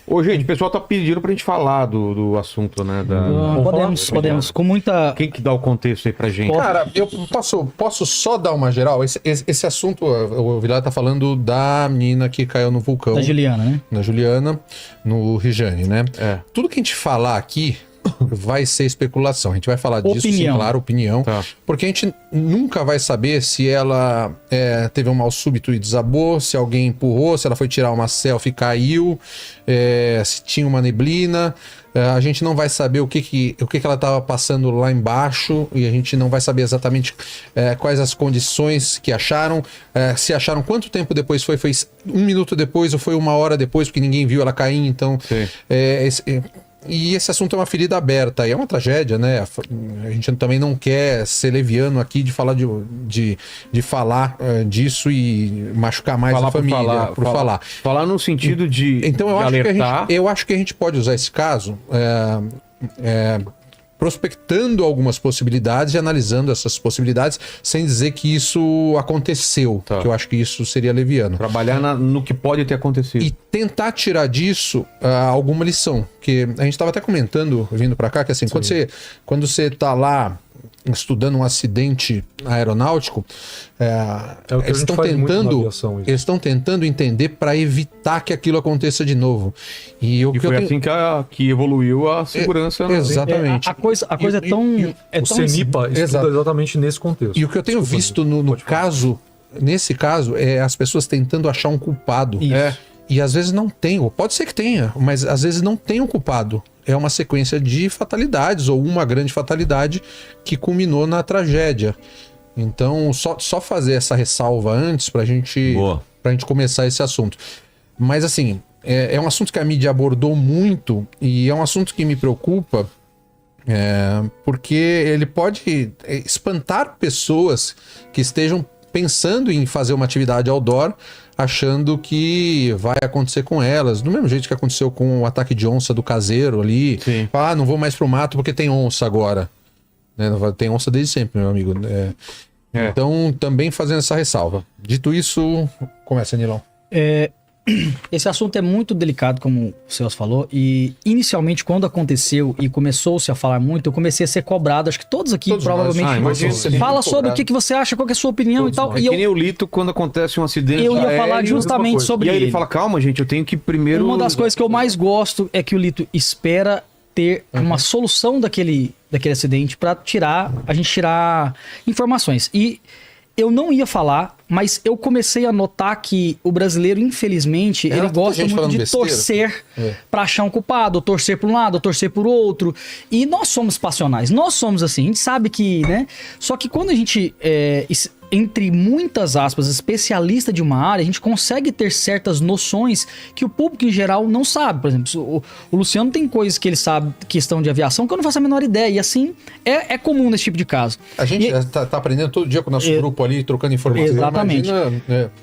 Ô, gente, o pessoal tá pedindo pra gente falar do assunto, né? Podemos. Com muita... Quem que dá o contexto aí pra gente? Cara, eu posso só dar uma geral? Esse assunto, o Vilar tá falando da menina que caiu no vulcão. Da Juliana, né? Na Juliana, no Rijane, né? É. Tudo que a gente falar aqui vai ser especulação. A gente vai falar disso, sim, claro, opinião. Tá. Porque a gente nunca vai saber se ela teve um mal súbito e desabou, se alguém empurrou, se ela foi tirar uma selfie e caiu, se tinha uma neblina. A gente não vai saber o que ela estava passando lá embaixo e a gente não vai saber exatamente quais as condições que acharam, se acharam quanto tempo depois foi 1 minuto depois ou foi 1 hora depois, porque ninguém viu ela cair, então... E esse assunto é uma ferida aberta, e é uma tragédia, né? A gente também não quer ser leviano aqui de falar de falar disso e machucar mais a família. Por falar. Falar no sentido de, então, eu acho que a gente pode usar esse caso prospectando algumas possibilidades e analisando essas possibilidades sem dizer que isso aconteceu, que eu acho que isso seria leviano. Trabalhar no que pode ter acontecido. E tentar tirar disso alguma lição. Que a gente estava até comentando, vindo para cá, que assim, quando você tá lá estudando um acidente aeronáutico, eles estão tentando entender para evitar que aquilo aconteça de novo. E foi assim que evoluiu a segurança. Exatamente. A coisa é tão... o CENIPA estuda exatamente nesse contexto. E o que eu tenho visto nesse caso, é as pessoas tentando achar um culpado. E às vezes não tem, ou pode ser que tenha, mas às vezes não tem um culpado. É uma sequência de fatalidades, ou uma grande fatalidade que culminou na tragédia. Então, só fazer essa ressalva antes pra gente começar esse assunto. Mas assim, é um assunto que a mídia abordou muito, e é um assunto que me preocupa, porque ele pode espantar pessoas que estejam pensando em fazer uma atividade outdoor, achando que vai acontecer com elas, do mesmo jeito que aconteceu com o ataque de onça do caseiro ali. Não vou mais pro mato porque tem onça agora. Tem onça desde sempre, meu amigo. Então, também fazendo essa ressalva. Dito isso, começa, Nilão. Esse assunto é muito delicado, como o Celso falou, e inicialmente quando aconteceu e começou-se a falar muito, eu comecei a ser cobrado, acho que todos aqui provavelmente fala sobre o que você acha, qual que é a sua opinião e tal. Que nem o Lito, quando acontece um acidente eu ia falar justamente sobre ele. E aí ele fala, calma gente, eu tenho que primeiro... Uma das coisas que eu mais gosto é que o Lito espera ter uma solução daquele acidente pra a gente tirar informações. E eu não ia falar, mas eu comecei a notar que o brasileiro, infelizmente, ele gosta muito de torcer pra achar um culpado, ou torcer por um lado, ou torcer por outro. E nós somos passionais, nós somos assim, a gente sabe que, né? Só que quando a gente, entre muitas aspas, especialista de uma área, a gente consegue ter certas noções que o público em geral não sabe. Por exemplo, o Luciano tem coisas que ele sabe, questão de aviação, que eu não faço a menor ideia. E assim, é comum nesse tipo de caso. A gente tá aprendendo todo dia com o nosso grupo ali, trocando informações. Exatamente.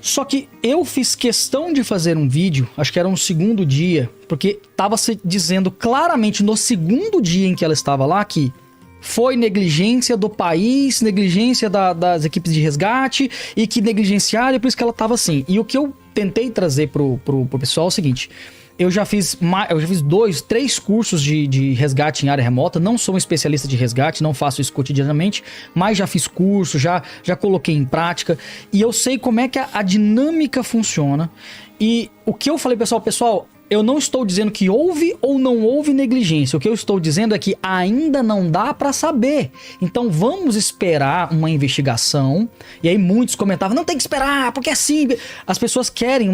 Só que eu fiz questão de fazer um vídeo, acho que era no segundo dia, porque estava se dizendo claramente no segundo dia em que ela estava lá que foi negligência do país, negligência das equipes de resgate e que negligenciaram, e por isso que ela estava assim. E o que eu tentei trazer pro pessoal é o seguinte: eu já fiz 2, 3 cursos de resgate em área remota, não sou um especialista de resgate, não faço isso cotidianamente, mas já fiz curso, já coloquei em prática, e eu sei como é que a dinâmica funciona. E o que eu falei, pessoal, eu não estou dizendo que houve ou não houve negligência. O que eu estou dizendo é que ainda não dá para saber. Então vamos esperar uma investigação. E aí muitos comentavam, não tem que esperar, porque assim... As pessoas querem,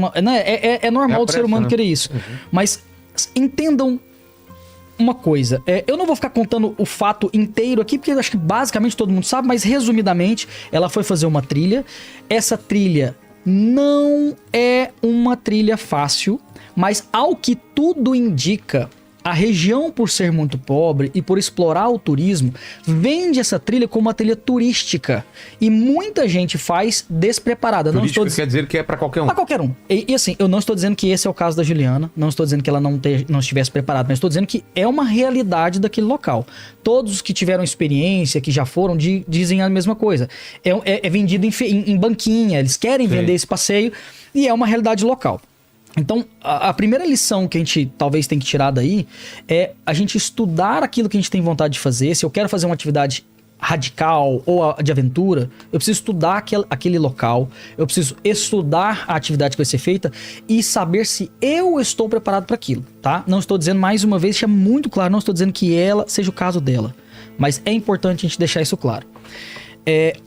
é normal do ser humano querer isso. Mas entendam uma coisa. Eu não vou ficar contando o fato inteiro aqui, porque eu acho que basicamente todo mundo sabe, mas resumidamente, ela foi fazer uma trilha. Essa trilha não é uma trilha fácil, mas ao que tudo indica, a região, por ser muito pobre e por explorar o turismo, vende essa trilha como uma trilha turística. E muita gente faz despreparada. Turístico quer dizer que é para qualquer um. Para qualquer um. E assim, eu não estou dizendo que esse é o caso da Juliana, não estou dizendo que ela não estivesse preparada, mas estou dizendo que é uma realidade daquele local. Todos os que tiveram experiência, que já foram, dizem a mesma coisa. É vendido em banquinha, eles querem vender esse passeio e é uma realidade local. Então, a primeira lição que a gente talvez tem que tirar daí é a gente estudar aquilo que a gente tem vontade de fazer. Se eu quero fazer uma atividade radical ou de aventura, eu preciso estudar aquele local, eu preciso estudar a atividade que vai ser feita e saber se eu estou preparado para aquilo, tá? Não estou dizendo, mais uma vez, deixa muito claro, não estou dizendo que ela seja o caso dela, mas é importante a gente deixar isso claro.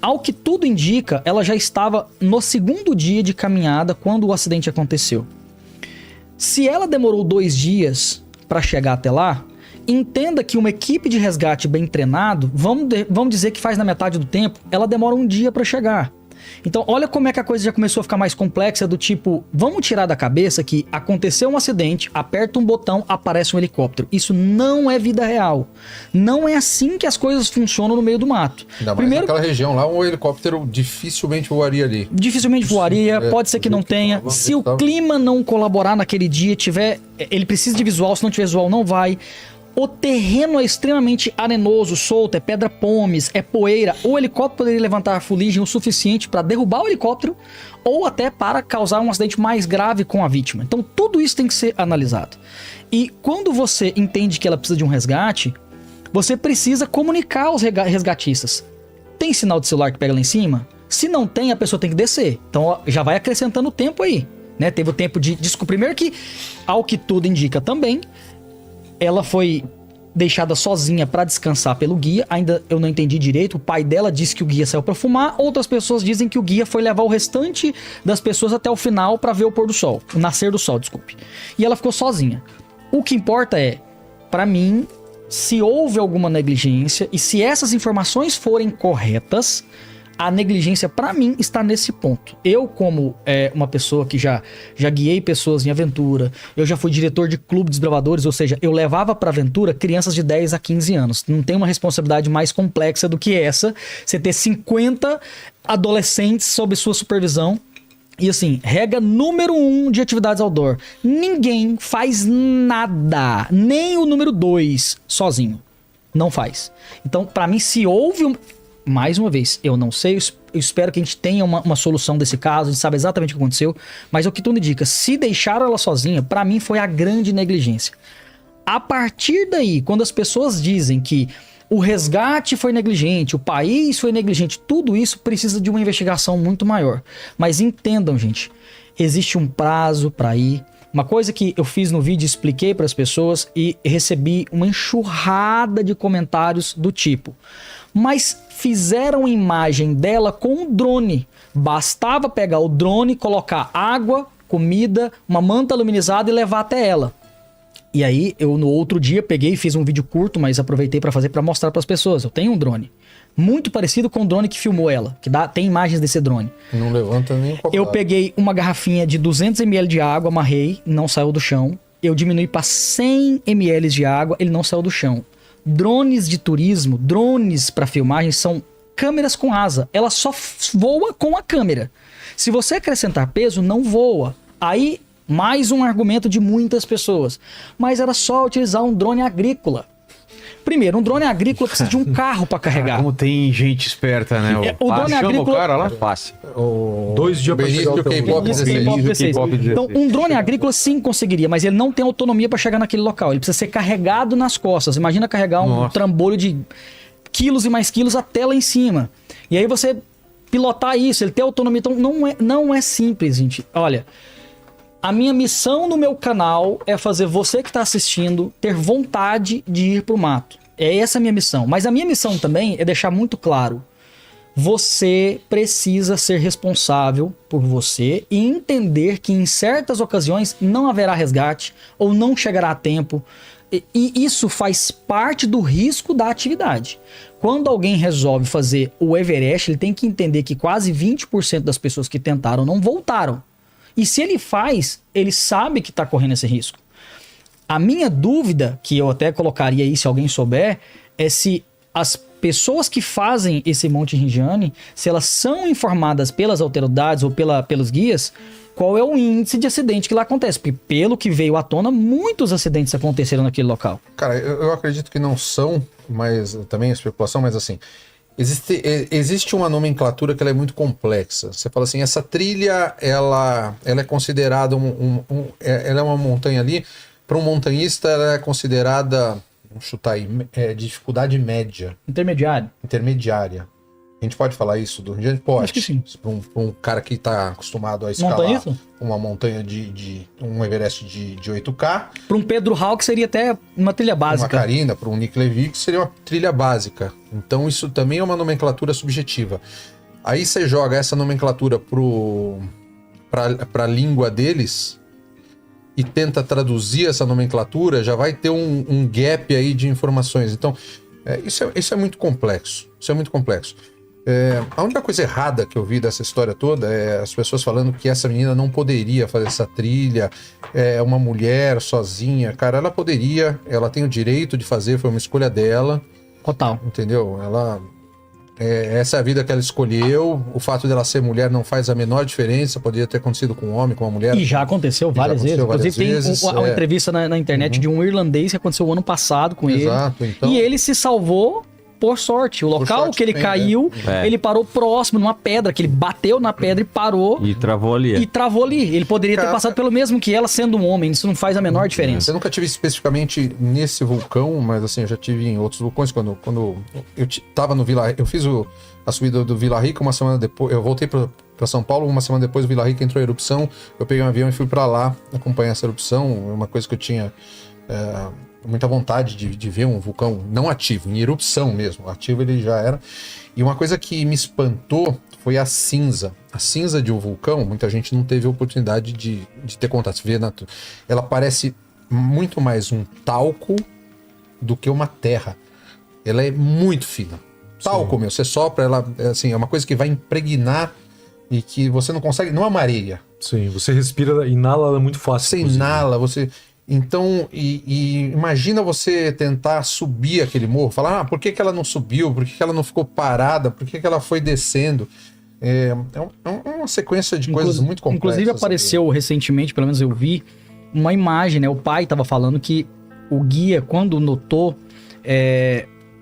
Ao que tudo indica, ela já estava no 2º dia de caminhada quando o acidente aconteceu. Se ela demorou 2 dias para chegar até lá, entenda que uma equipe de resgate bem treinado, vamos dizer que faz na metade do tempo, ela demora 1 dia para chegar. Então, olha como é que a coisa já começou a ficar mais complexa, do tipo, vamos tirar da cabeça que aconteceu um acidente, aperta um botão, aparece um helicóptero. Isso não é vida real. Não é assim que as coisas funcionam no meio do mato. Ainda mais naquela região lá, um helicóptero dificilmente voaria ali. Dificilmente voaria, pode ser que não tenha. Se o clima não colaborar naquele dia, ele precisa de visual, se não tiver visual não vai. O terreno é extremamente arenoso, solto, é pedra pomes, é poeira. O helicóptero poderia levantar a fuligem o suficiente para derrubar o helicóptero ou até para causar um acidente mais grave com a vítima. Então tudo isso tem que ser analisado. E quando você entende que ela precisa de um resgate, você precisa comunicar aos resgatistas. Tem sinal de celular que pega lá em cima? Se não tem, a pessoa tem que descer. Então ó, já vai acrescentando tempo aí, né? Teve o tempo de descobrir. Primeiro que, ao que tudo indica também, ela foi deixada sozinha para descansar pelo guia. Ainda eu não entendi direito. O pai dela disse que o guia saiu para fumar. Outras pessoas dizem que o guia foi levar o restante das pessoas até o final para ver o pôr do sol. O nascer do sol, desculpe. E ela ficou sozinha. O que importa é, para mim, se houve alguma negligência e se essas informações forem corretas, a negligência, para mim, está nesse ponto. Eu, como uma pessoa que já guiei pessoas em aventura, eu já fui diretor de clube de desbravadores, ou seja, eu levava para aventura crianças de 10 a 15 anos. Não tem uma responsabilidade mais complexa do que essa, você ter 50 adolescentes sob sua supervisão. E assim, regra número 1 de atividades outdoor: ninguém faz nada, nem o número 2 sozinho. Não faz. Então, para mim, se houve mais uma vez, eu não sei, eu espero que a gente tenha uma solução desse caso, a gente sabe exatamente o que aconteceu, mas o que tudo indica, se deixaram ela sozinha, pra mim foi a grande negligência. A partir daí, quando as pessoas dizem que o resgate foi negligente, o país foi negligente, tudo isso precisa de uma investigação muito maior. Mas entendam, gente, existe um prazo pra ir. Uma coisa que eu fiz no vídeo, expliquei para as pessoas e recebi uma enxurrada de comentários do tipo: mas fizeram imagem dela com um drone. Bastava pegar o drone, colocar água, comida, uma manta aluminizada e levar até ela. E aí, eu no outro dia peguei e fiz um vídeo curto, mas aproveitei para fazer, para mostrar para as pessoas. Eu tenho um drone. Muito parecido com o drone que filmou ela, que tem imagens desse drone. Não levanta nem qualquer. Eu peguei uma garrafinha de 200 ml de água, amarrei, não saiu do chão. Eu diminui para 100 ml de água, ele não saiu do chão. Drones de turismo, drones para filmagem, são câmeras com asa. Ela só voa com a câmera. Se você acrescentar peso, não voa. Aí, mais um argumento de muitas pessoas. Mas era só utilizar um drone agrícola. Primeiro, um drone agrícola precisa de um carro para carregar. Como tem gente esperta, né? O drone agrícola... o cara lá? Fácil. 2 dias para chegar ao K-pop 16. Então, um drone agrícola sim conseguiria, mas ele não tem autonomia para chegar naquele local. Ele precisa ser carregado nas costas. Imagina carregar um trambolho de quilos e mais quilos até lá em cima. E aí você pilotar isso, ele ter autonomia. Então, não é simples, gente. Olha, a minha missão no meu canal é fazer você que está assistindo ter vontade de ir pro mato. É essa a minha missão. Mas a minha missão também é deixar muito claro: você precisa ser responsável por você e entender que em certas ocasiões não haverá resgate ou não chegará a tempo. E isso faz parte do risco da atividade. Quando alguém resolve fazer o Everest, ele tem que entender que quase 20% das pessoas que tentaram não voltaram. E se ele faz, ele sabe que está correndo esse risco. A minha dúvida, que eu até colocaria aí se alguém souber, é se as pessoas que fazem esse Monte Rinjani, se elas são informadas pelas autoridades ou pelos guias, qual é o índice de acidente que lá acontece. Porque pelo que veio à tona, muitos acidentes aconteceram naquele local. Cara, eu acredito que não são, mas também é especulação, mas assim, Existe uma nomenclatura que ela é muito complexa. Você fala assim, essa trilha, ela é considerada ela é uma montanha ali. Para um montanhista, ela é considerada, vamos chutar aí, de dificuldade média. Intermediária. A gente pode falar isso do Rio de Janeiro? Pode. Acho que sim. Para um cara que está acostumado a escalar uma montanha um Everest de 8K. Para um Pedro Hawk seria até uma trilha básica. Uma Karina, para um Nick Levy, que seria uma trilha básica. Então isso também é uma nomenclatura subjetiva. Aí você joga essa nomenclatura para a língua deles e tenta traduzir essa nomenclatura, já vai ter um gap aí de informações. Então, isso é muito complexo. Isso é muito complexo. A única coisa errada que eu vi dessa história toda é as pessoas falando que essa menina não poderia fazer essa trilha, é uma mulher sozinha. Cara, ela poderia, ela tem o direito de fazer, foi uma escolha dela. Total. Entendeu? Essa é a vida que ela escolheu. O fato dela ser mulher não faz a menor diferença. Poderia ter acontecido com um homem, com uma mulher. E já aconteceu várias vezes. Inclusive tem uma entrevista na internet de um irlandês que aconteceu o ano passado com ele. Exato, então... E ele se salvou por sorte. O local que ele caiu, ele parou próximo numa pedra, que ele bateu na pedra e parou. E travou ali. Ele poderia ter passado pelo mesmo que ela sendo um homem. Isso não faz a menor diferença. Eu nunca tive especificamente nesse vulcão, mas assim, eu já tive em outros vulcões. Quando eu tava no Vila Rica, eu fiz a subida do Vila Rica uma semana depois. Eu voltei para São Paulo, uma semana depois o Vila Rica entrou em erupção. Eu peguei um avião e fui para lá acompanhar essa erupção. Uma coisa que eu tinha... muita vontade de ver um vulcão não ativo, em erupção mesmo. Ativo ele já era. E uma coisa que me espantou foi a cinza. A cinza de um vulcão, muita gente não teve a oportunidade de ter contato. Você vê ela parece muito mais um talco do que uma terra. Ela é muito fina. Talco, meu. Você sopra, ela assim, é uma coisa que vai impregnar e que você não consegue... Não amareia. Sim, você respira, inala ela muito fácil. Você inala, você... Então, imagina você tentar subir aquele morro, falar, por que ela não subiu, por que ela não ficou parada, por que ela foi descendo? É uma sequência de coisas muito complexas. Inclusive apareceu recentemente, pelo menos eu vi, uma imagem, né? O pai estava falando que o guia, quando notou,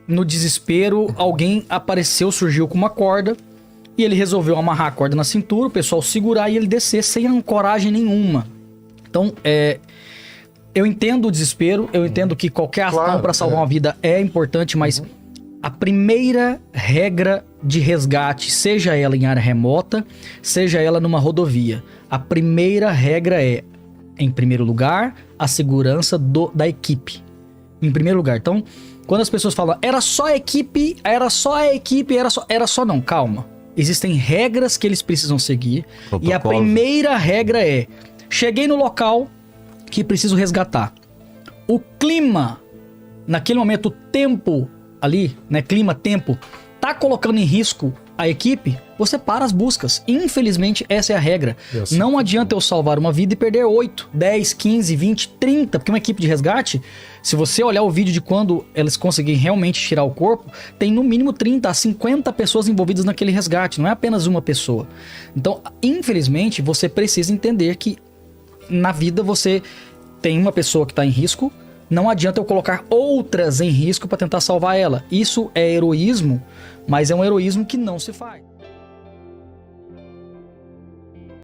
no desespero, alguém apareceu, surgiu com uma corda, e ele resolveu amarrar a corda na cintura, o pessoal segurar e ele descer sem ancoragem nenhuma. Então, eu entendo o desespero, eu entendo que qualquer ação para salvar uma vida é importante, mas a primeira regra de resgate, seja ela em área remota, seja ela numa rodovia, a primeira regra é, em primeiro lugar, a segurança da equipe. Em primeiro lugar. Então, quando as pessoas falam, era só a equipe, era só não, calma. Existem regras que eles precisam seguir. Protocolo. E a primeira regra é, cheguei no local que preciso resgatar. O clima, naquele momento, o tempo ali, né? Clima, tempo, tá colocando em risco a equipe, você para as buscas. Infelizmente, essa é a regra. Não adianta eu salvar uma vida e perder 8, 10, 15, 20, 30, porque uma equipe de resgate, se você olhar o vídeo de quando eles conseguirem realmente tirar o corpo, tem no mínimo 30 a 50 pessoas envolvidas naquele resgate, não é apenas uma pessoa. Então, infelizmente, você precisa entender que na vida você tem uma pessoa que está em risco, não adianta eu colocar outras em risco para tentar salvar ela. Isso é heroísmo, mas é um heroísmo que não se faz.